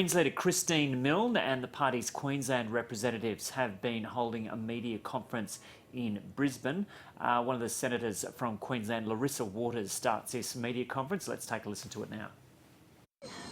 Leader Christine Milne and the party's Queensland representatives have been holding a media conference in Brisbane. One of the senators from Queensland, Larissa Waters, starts this media conference. Let's take a listen to it now.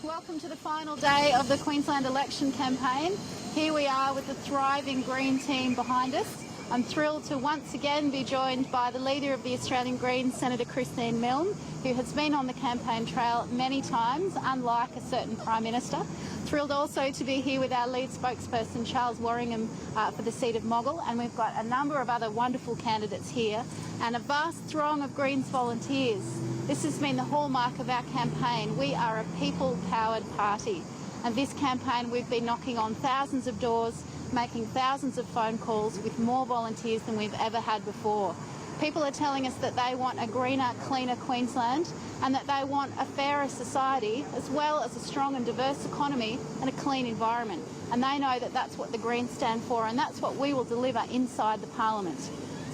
Welcome to the final day of the Queensland election campaign. Here we are with the thriving Green team behind us. I'm thrilled to once again be joined by the leader of the Australian Greens, Senator Christine Milne, who has been on the campaign trail many times, unlike a certain Prime Minister. Thrilled also to be here with our lead spokesperson, Charles Worringham, for the seat of Moggill, and we've got a number of other wonderful candidates here and a vast throng of Greens volunteers. This has been the hallmark of our campaign. We are a people-powered party, and this campaign we've been knocking on thousands of doors, making thousands of phone calls with more volunteers than we've ever had before. People are telling us that they want a greener, cleaner Queensland and that they want a fairer society as well as a strong and diverse economy and a clean environment. And they know that that's what the Greens stand for, and that's what we will deliver inside the Parliament.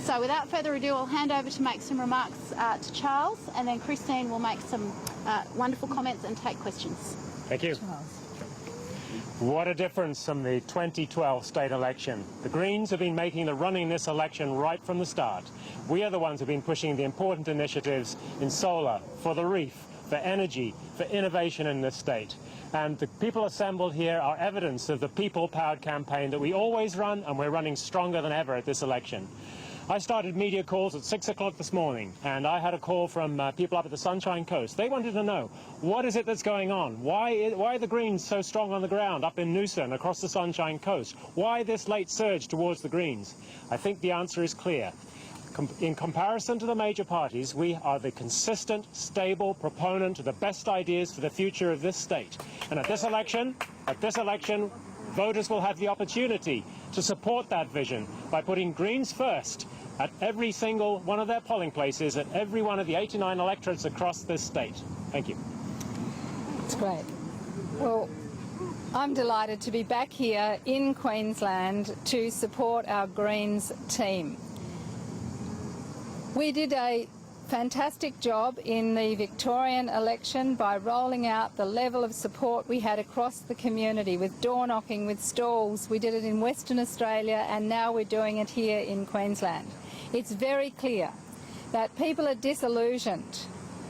So without further ado, I'll hand over to make some remarks to Charles, and then Christine will make some wonderful comments and take questions. Thank you. Charles. What a difference from the 2012 state election. The Greens have been making the running this election right from the start. We are the ones who have been pushing the important initiatives in solar, for the reef, for energy, for innovation in this state. And the people assembled here are evidence of the people-powered campaign that we always run, and we're running stronger than ever at this election. I started media calls at 6 o'clock this morning, and I had a call from people up at the Sunshine Coast. They wanted to know, what is it that's going on? Why are the Greens so strong on the ground up in Noosa and across the Sunshine Coast? Why this late surge towards the Greens? I think the answer is clear. In comparison to the major parties, we are the consistent, stable proponent of the best ideas for the future of this state. And at this election, voters will have the opportunity to support that vision by putting Greens first at every single one of their polling places, at every one of the 89 electorates across this state. Thank you. That's great. Well, I'm delighted to be back here in Queensland to support our Greens team. We did a fantastic job in the Victorian election by rolling out the level of support we had across the community with door knocking, with stalls. We did it in Western Australia, and now we're doing it here in Queensland. It's very clear that people are disillusioned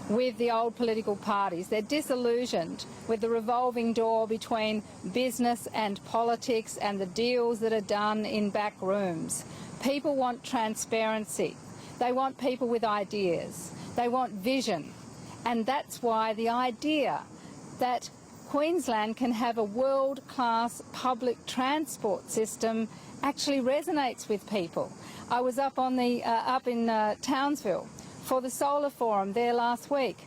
with the old political parties. They're disillusioned with the revolving door between business and politics and the deals that are done in back rooms. People want transparency. They want people with ideas. They want vision. And that's why the idea that Queensland can have a world-class public transport system actually resonates with people. I was up in Townsville for the solar forum there last week.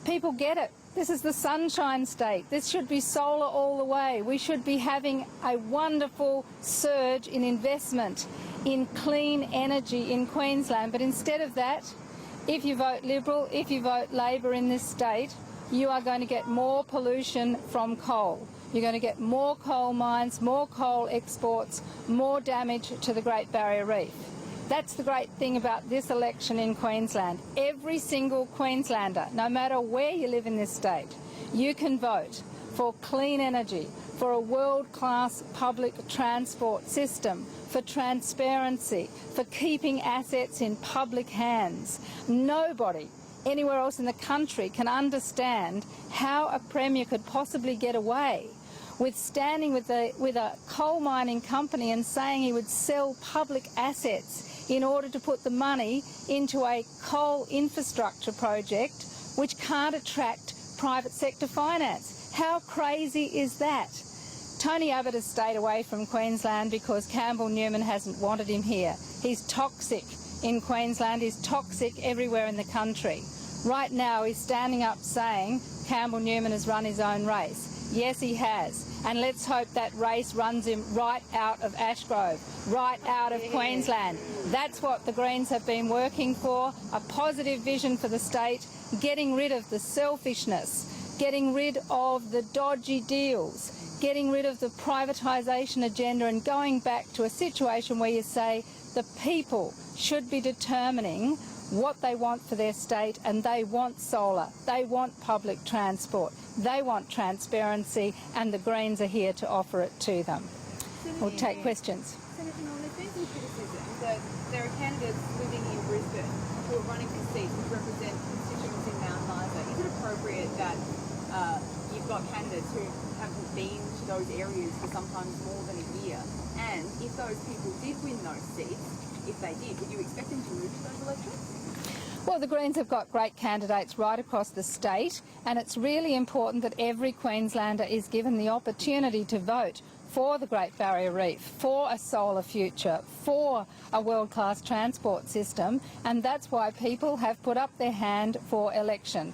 People get it. This is the Sunshine State. This should be solar all the way. We should be having a wonderful surge in investment in clean energy in Queensland. But instead of that, if you vote Liberal, if you vote Labor in this state, you are going to get more pollution from coal. You're going to get more coal mines, more coal exports, more damage to the Great Barrier Reef. That's the great thing about this election in Queensland. Every single Queenslander, no matter where you live in this state, you can vote for clean energy, for a world-class public transport system, for transparency, for keeping assets in public hands. Nobody anywhere else in the country can understand how a Premier could possibly get away with standing with a coal mining company and saying he would sell public assets in order to put the money into a coal infrastructure project which can't attract private sector finance. How crazy is that? Tony Abbott has stayed away from Queensland because Campbell Newman hasn't wanted him here. He's toxic in Queensland. He's toxic everywhere in the country. Right now he's standing up saying Campbell Newman has run his own race. Yes, he has. And let's hope that race runs him right out of Ashgrove, right out of Queensland. That's what the Greens have been working for, a positive vision for the state, getting rid of the selfishness, getting rid of the dodgy deals, getting rid of the privatisation agenda and going back to a situation where you say the people should be determining what they want for their state, and they want solar, they want public transport, they want transparency, and the Greens are here to offer it to them. We'll take questions. Senator Milne, there's been some criticism that there are candidates living in Brisbane who are running for seats which represent constituents in Mount Isa. Is it appropriate that you've got candidates who haven't been to those areas for sometimes more than a year? And if those people did win those seats, if they did, would you expect them to move to those elections? Well, the Greens have got great candidates right across the state, and it's really important that every Queenslander is given the opportunity to vote for the Great Barrier Reef, for a solar future, for a world-class transport system, and that's why people have put up their hand for election.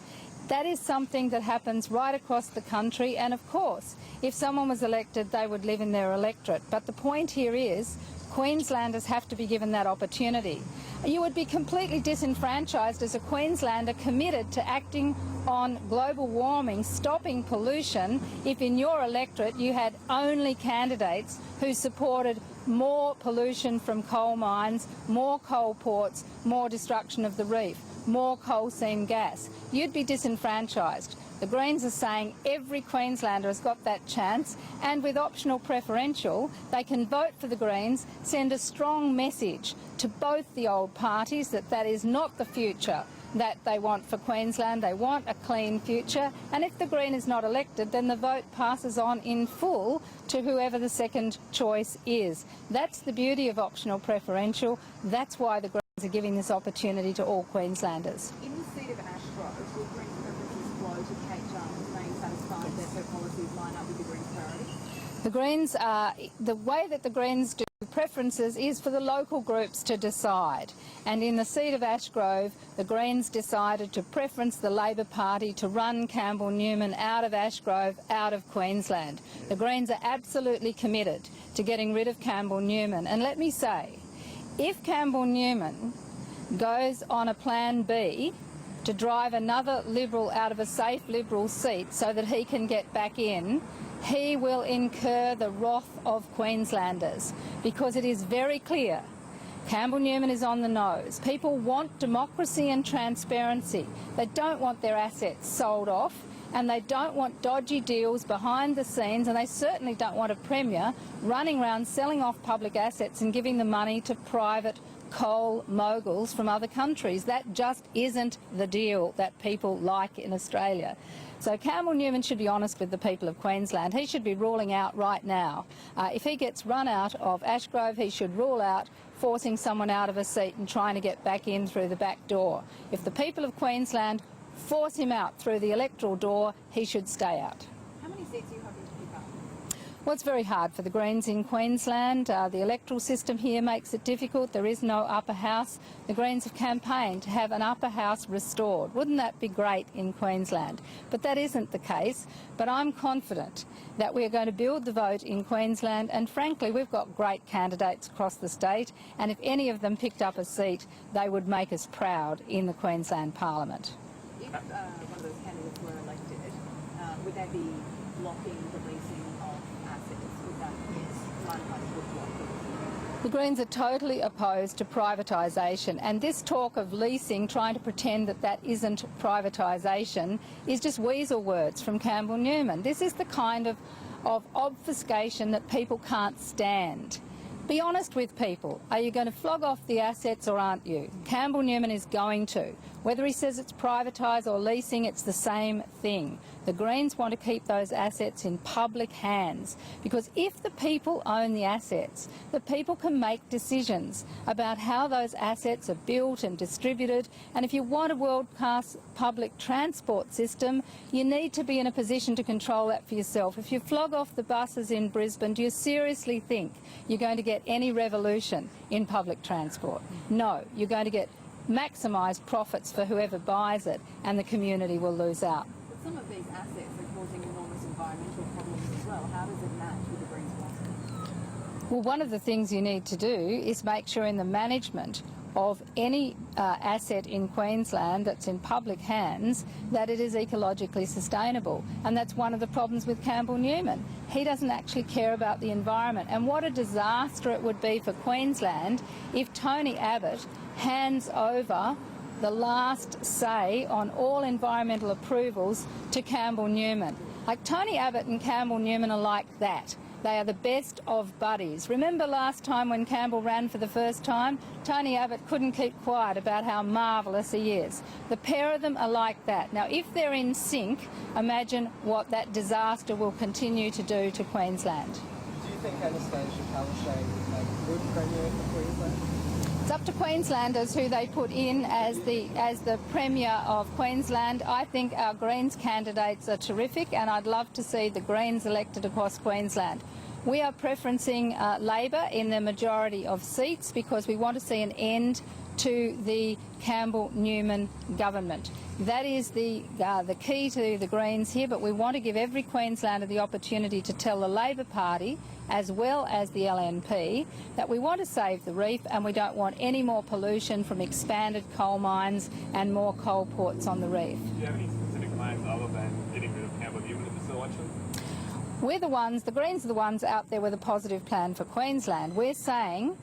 That is something that happens right across the country, and of course, if someone was elected, they would live in their electorate. But the point here is Queenslanders have to be given that opportunity. You would be completely disenfranchised as a Queenslander committed to acting on global warming, stopping pollution, if in your electorate you had only candidates who supported more pollution from coal mines, more coal ports, more destruction of the reef, more coal seam gas. You'd be disenfranchised. The Greens are saying every Queenslander has got that chance, and with optional preferential, they can vote for the Greens, send a strong message to both the old parties that that is not the future that they want for Queensland. They want a clean future, and if the Green is not elected, then the vote passes on in full to whoever the second choice is. That's the beauty of optional preferential. That's why the Greens are giving this opportunity to all Queenslanders. In the seat of Ashgrove, will Greens preferences flow to Kate Jones, saying satisfied that her policies line up with the Greens' priorities? The Greens the way that the Greens do preferences is for the local groups to decide. And in the seat of Ashgrove, the Greens decided to preference the Labor Party to run Campbell Newman out of Ashgrove, out of Queensland. The Greens are absolutely committed to getting rid of Campbell Newman. And let me say, if Campbell Newman goes on a plan B to drive another Liberal out of a safe Liberal seat so that he can get back in, he will incur the wrath of Queenslanders, because it is very clear Campbell Newman is on the nose. People want democracy and transparency. They don't want their assets sold off, and they don't want dodgy deals behind the scenes, and they certainly don't want a Premier running around selling off public assets and giving the money to private coal moguls from other countries. That just isn't the deal that people like in Australia. So Campbell Newman should be honest with the people of Queensland. He should be ruling out right now. If he gets run out of Ashgrove, he should rule out forcing someone out of a seat and trying to get back in through the back door. If the people of Queensland force him out through the electoral door, he should stay out. How many seats are you hoping to pick up? Well, it's very hard for the Greens in Queensland. The electoral system here makes it difficult. There is no upper house. The Greens have campaigned to have an upper house restored. Wouldn't that be great in Queensland? But that isn't the case. But I'm confident that we're going to build the vote in Queensland, and frankly, we've got great candidates across the state, and if any of them picked up a seat, they would make us proud in the Queensland Parliament. If one of those candidates were elected, would they be blocking the leasing of assets? Would that line of money would block the leasing? The Greens are totally opposed to privatisation, and this talk of leasing, trying to pretend that that isn't privatisation, is just weasel words from Campbell Newman. This is the kind of obfuscation that people can't stand. Be honest with people. Are you going to flog off the assets or aren't you? Campbell Newman is going to. Whether he says it's privatised or leasing, it's the same thing. The Greens want to keep those assets in public hands, because if the people own the assets, the people can make decisions about how those assets are built and distributed. And if you want a world-class public transport system, you need to be in a position to control that for yourself. If you flog off the buses in Brisbane, do you seriously think you're going to get any revolution in public transport? No, you're going to get maximised profits for whoever buys it, and the community will lose out. But some of these assets are causing enormous environmental problems as well. How does it match with the Greens' policy? Well, one of the things you need to do is make sure in the management of any asset in Queensland that's in public hands that it is ecologically sustainable. And that's one of the problems with Campbell Newman. He doesn't actually care about the environment. And what a disaster it would be for Queensland if Tony Abbott hands over the last say on all environmental approvals to Campbell Newman. Like Tony Abbott and Campbell Newman are like that. They are the best of buddies. Remember last time when Campbell ran for the first time? Tony Abbott couldn't keep quiet about how marvellous he is. The pair of them are like that. Now, if they're in sync, imagine what that disaster will continue to do to Queensland. Do you think Anastasia Palaszczuk would make a good Premier for Queensland? It's up to Queenslanders who they put in as the Premier of Queensland. I think our Greens candidates are terrific, and I'd love to see the Greens elected across Queensland. We are preferencing Labor in the majority of seats because we want to see an end to the Campbell-Newman government. That is the key to the Greens here, but we want to give every Queenslander the opportunity to tell the Labor Party, as well as the LNP, that we want to save the reef and we don't want any more pollution from expanded coal mines and more coal ports on the reef. Do you have any specific plans other than getting rid of Campbell-Newman in this election? We're the ones, the Greens are the ones out there with a positive plan for Queensland. We're saying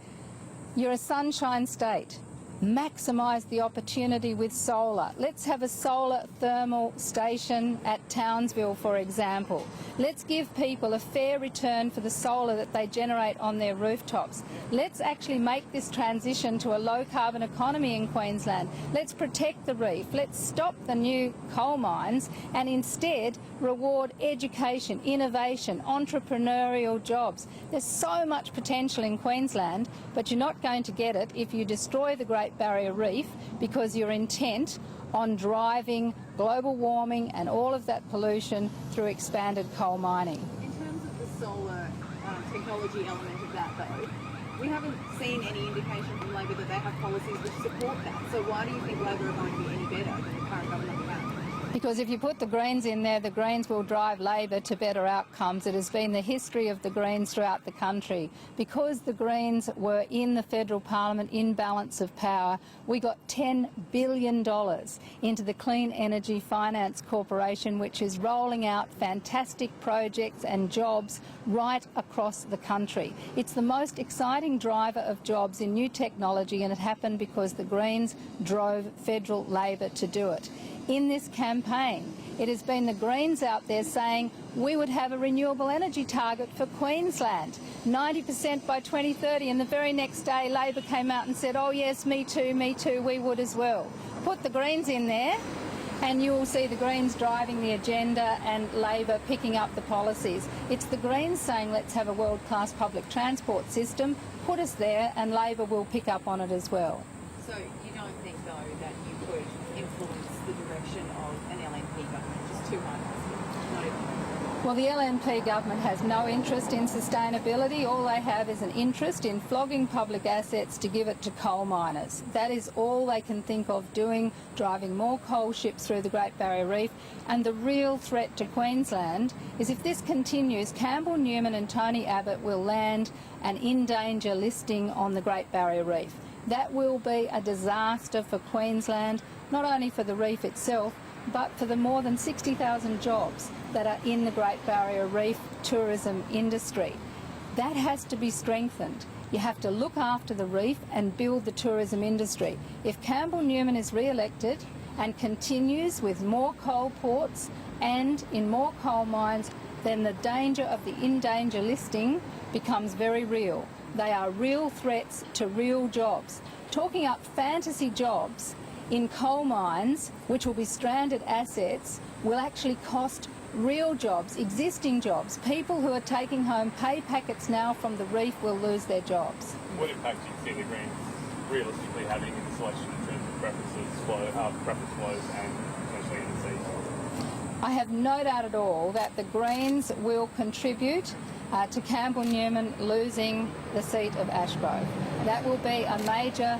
you're a sunshine state. Maximise the opportunity with solar. Let's have a solar thermal station at Townsville, for example. Let's give people a fair return for the solar that they generate on their rooftops. Let's actually make this transition to a low-carbon economy in Queensland. Let's protect the reef. Let's stop the new coal mines and instead reward education, innovation, entrepreneurial jobs. There's so much potential in Queensland, but you're not going to get it if you destroy the Great Barrier Reef because you're intent on driving global warming and all of that pollution through expanded coal mining. In terms of the solar technology element of that, though, we haven't seen any indication from Labor that they have policies which support that. So why do you think Labor are going to be any better than the current government we have? Because if you put the Greens in there, the Greens will drive Labor to better outcomes. It has been the history of the Greens throughout the country. Because the Greens were in the federal parliament in balance of power, we got $10 billion into the Clean Energy Finance Corporation, which is rolling out fantastic projects and jobs right across the country. It's the most exciting driver of jobs in new technology, and it happened because the Greens drove federal Labor to do it. In this campaign, it has been the Greens out there saying we would have a renewable energy target for Queensland, 90% by 2030, and the very next day Labor came out and said, oh yes, me too, we would as well. Put the Greens in there and you will see the Greens driving the agenda and Labor picking up the policies. It's the Greens saying let's have a world-class public transport system, put us there and Labor will pick up on it as well. So you don't think, though, that you could influence the direction of an LNP government just too much? Not even. Well, the LNP government has no interest in sustainability. All they have is an interest in flogging public assets to give it to coal miners. That is all they can think of doing, driving more coal ships through the Great Barrier Reef. And the real threat to Queensland is if this continues, Campbell Newman and Tony Abbott will land an in danger listing on the Great Barrier Reef. That will be a disaster for Queensland, not only for the reef itself, but for the more than 60,000 jobs that are in the Great Barrier Reef tourism industry. That has to be strengthened. You have to look after the reef and build the tourism industry. If Campbell Newman is re-elected and continues with more coal ports and in more coal mines, then the danger of the in danger listing becomes very real. They are real threats to real jobs. Talking up fantasy jobs in coal mines, which will be stranded assets, will actually cost real jobs, existing jobs. People who are taking home pay packets now from the reef will lose their jobs. What impact do you see the Greens realistically having in the selection in terms of preference flows and potentially in the seats? I have no doubt at all that the Greens will contribute to Campbell Newman losing the seat of Ashgrove. That will be a major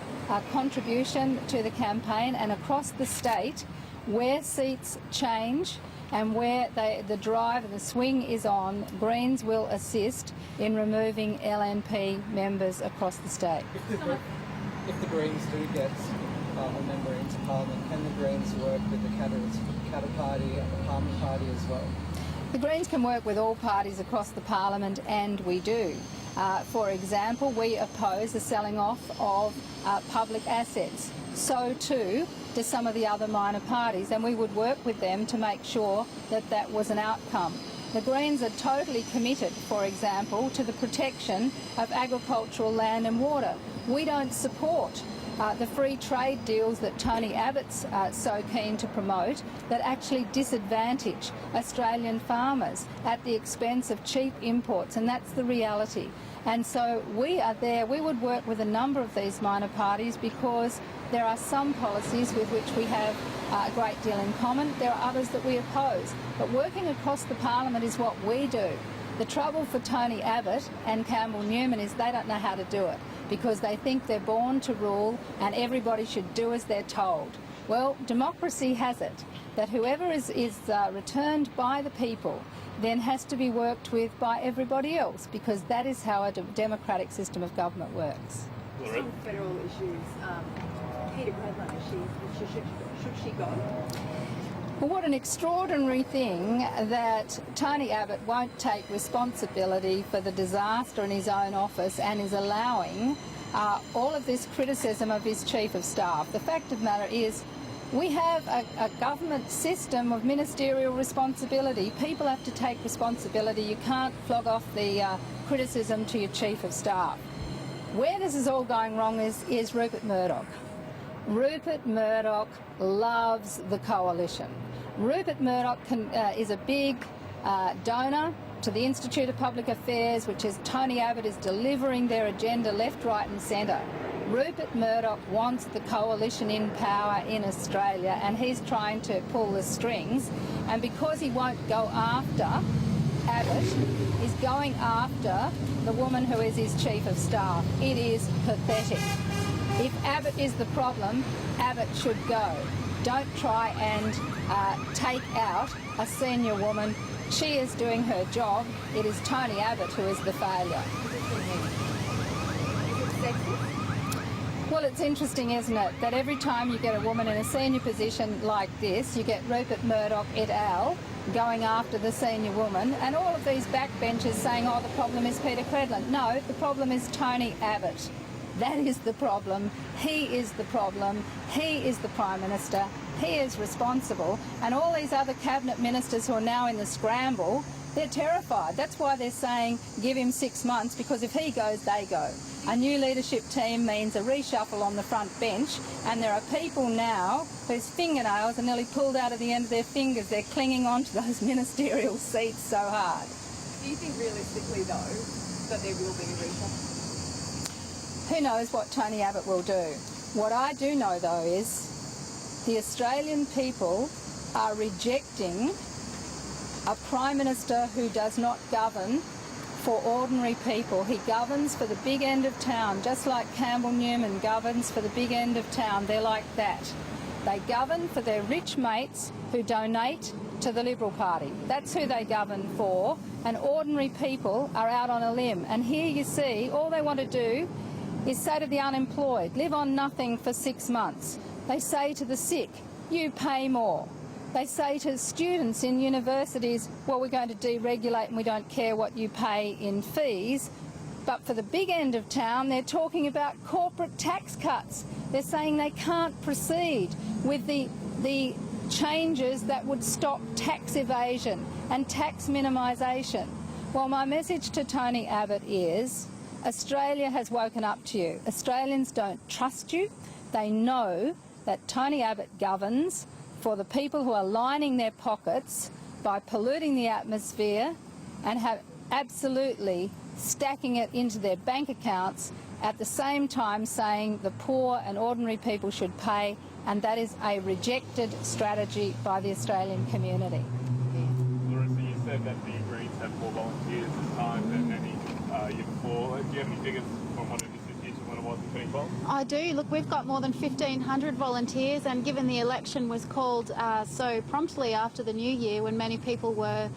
contribution to the campaign, and across the state where seats change and where the drive and the swing is on, Greens will assist in removing LNP members across the state. If the Greens do get a member into Parliament, can the Greens work with the Cattle Party and the Palmer Party as well? The Greens can work with all parties across the Parliament, and we do. For example, we oppose the selling off of public assets. So too do some of the other minor parties, and we would work with them to make sure that that was an outcome. The Greens are totally committed, for example, to the protection of agricultural land and water. We don't support the free trade deals that Tony Abbott's so keen to promote that actually disadvantage Australian farmers at the expense of cheap imports, and that's the reality. And so we are there. We would work with a number of these minor parties because there are some policies with which we have a great deal in common. There are others that we oppose. But working across the parliament is what we do. The trouble for Tony Abbott and Campbell Newman is they don't know how to do it because they think they're born to rule and everybody should do as they're told. Well, democracy has it that whoever is returned by the people then has to be worked with by everybody else, because that is how a democratic system of government works. Some federal issues, Peter Credlin, should she go? Well, what an extraordinary thing that Tony Abbott won't take responsibility for the disaster in his own office and is allowing all of this criticism of his Chief of Staff. The fact of the matter is we have a government system of ministerial responsibility. People have to take responsibility. You can't flog off the criticism to your Chief of Staff. Where this is all going wrong is Rupert Murdoch. Rupert Murdoch loves the coalition. Rupert Murdoch is a big donor to the Institute of Public Affairs, which is Tony Abbott is delivering their agenda left, right and centre. Rupert Murdoch wants the coalition in power in Australia, and he's trying to pull the strings. And because he won't go after Abbott, he's going after the woman who is his Chief of Staff. It is pathetic. If Abbott is the problem, Abbott should go. Don't try and take out a senior woman. She is doing her job. It is Tony Abbott who is the failure. Well, it's interesting, isn't it, that every time you get a woman in a senior position like this, you get Rupert Murdoch et al. Going after the senior woman, and all of these backbenchers saying, oh, the problem is Peter Credlin. No, the problem is Tony Abbott. That is the problem. He is the problem. He is the Prime Minister. He is responsible. And all these other cabinet ministers who are now in the scramble, they're terrified. That's why they're saying give him 6 months, because if he goes, they go. A new leadership team means a reshuffle on the front bench, and there are people now whose fingernails are nearly pulled out of the end of their fingers. They're clinging on to those ministerial seats so hard. Do you think realistically, though, that there will be a reshuffle? Who knows what Tony Abbott will do? What I do know, though, is the Australian people are rejecting a Prime Minister who does not govern for ordinary people. He governs for the big end of town, just like Campbell Newman governs for the big end of town. They're like that. They govern for their rich mates who donate to the Liberal Party. That's who they govern for, and ordinary people are out on a limb. And here you see, all they want to do is say to the unemployed, live on nothing for 6 months. They say to the sick, you pay more. They say to students in universities, well, we're going to deregulate and we don't care what you pay in fees. But for the big end of town, they're talking about corporate tax cuts. They're saying they can't proceed with the changes that would stop tax evasion and tax minimisation. Well, my message to Tony Abbott is Australia has woken up to you. Australians don't trust you. They know that Tony Abbott governs for the people who are lining their pockets by polluting the atmosphere and have absolutely stacking it into their bank accounts, at the same time saying the poor and ordinary people should pay, and that is a rejected strategy by the Australian community. Larissa, you said that the Greens have more volunteers this time than any year before. Do you have any figures on what it is this year to what it it was in 2012? I do. Look, we've got more than 1,500 volunteers, and given the election was called so promptly after the new year when many people were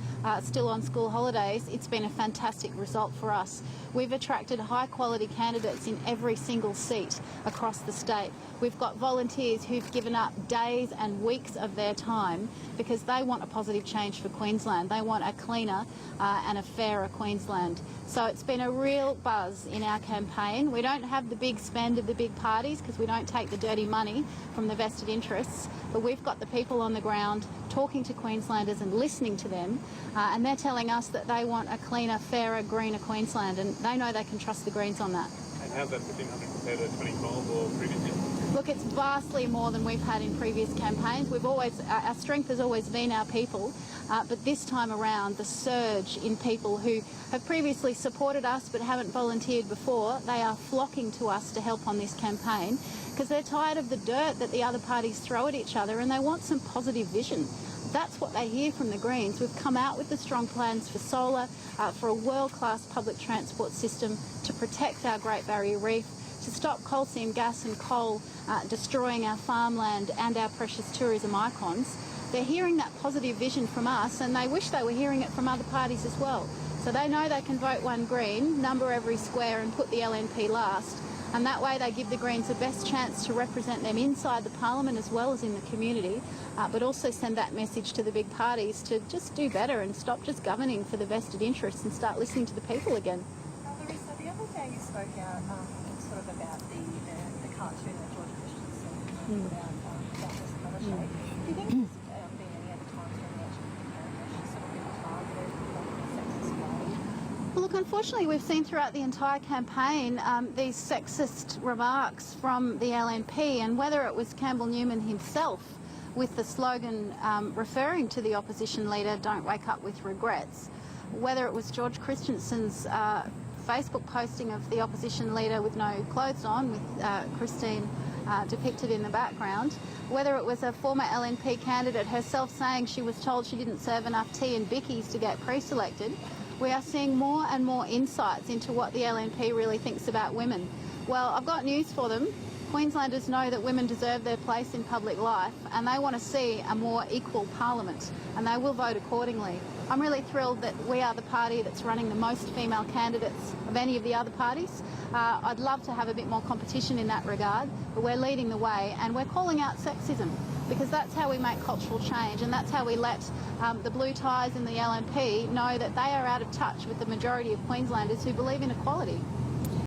still on school holidays, it's been a fantastic result for us. We've attracted high quality candidates in every single seat across the state. We've got volunteers who've given up days and weeks of their time because they want a positive change for Queensland. They want a cleaner and a fairer Queensland. So it's been a real buzz in our campaign. We don't have the big spend of the big parties because we don't take the dirty money from the vested interests, but we've got the people on the ground talking to Queenslanders and listening to them, and they're telling us that they want a cleaner, fairer, greener Queensland, and they know they can trust the Greens on that. And how's that 1,500 compared to 2012 or previous years? Look, it's vastly more than we've had in previous campaigns. Our strength has always been our people, but this time around, the surge in people who have previously supported us but haven't volunteered before, they are flocking to us to help on this campaign because they're tired of the dirt that the other parties throw at each other and they want some positive vision. That's what they hear from the Greens. We've come out with the strong plans for solar, for a world-class public transport system, to protect our Great Barrier Reef, to stop coal seam gas and coal destroying our farmland and our precious tourism icons. They're hearing that positive vision from us and they wish they were hearing it from other parties as well. So they know they can vote one Green, number every square and put the LNP last. And that way they give the Greens the best chance to represent them inside the parliament as well as in the community, but also send that message to the big parties to just do better and stop just governing for the vested interests and start listening to the people again. Larissa, the other day you spoke out sort of about the cartoon that George Christensen put out about this colour shade. Do you think there's been any other times when the election she's sort of been targeted in a sexist way? Well, look, unfortunately, we've seen throughout the entire campaign these sexist remarks from the LNP, and whether it was Campbell Newman himself with the slogan referring to the opposition leader, "Don't wake up with regrets," whether it was George Christensen's Facebook posting of the opposition leader with no clothes on, with Christine depicted in the background, whether it was a former LNP candidate herself saying she was told she didn't serve enough tea and bickies to get pre-selected, we are seeing more and more insights into what the LNP really thinks about women. Well, I've got news for them. Queenslanders know that women deserve their place in public life and they want to see a more equal parliament, and they will vote accordingly. I'm really thrilled that we are the party that's running the most female candidates of any of the other parties. I'd love to have a bit more competition in that regard, but we're leading the way and we're calling out sexism, because that's how we make cultural change, and that's how we let the blue ties in the LNP know that they are out of touch with the majority of Queenslanders who believe in equality.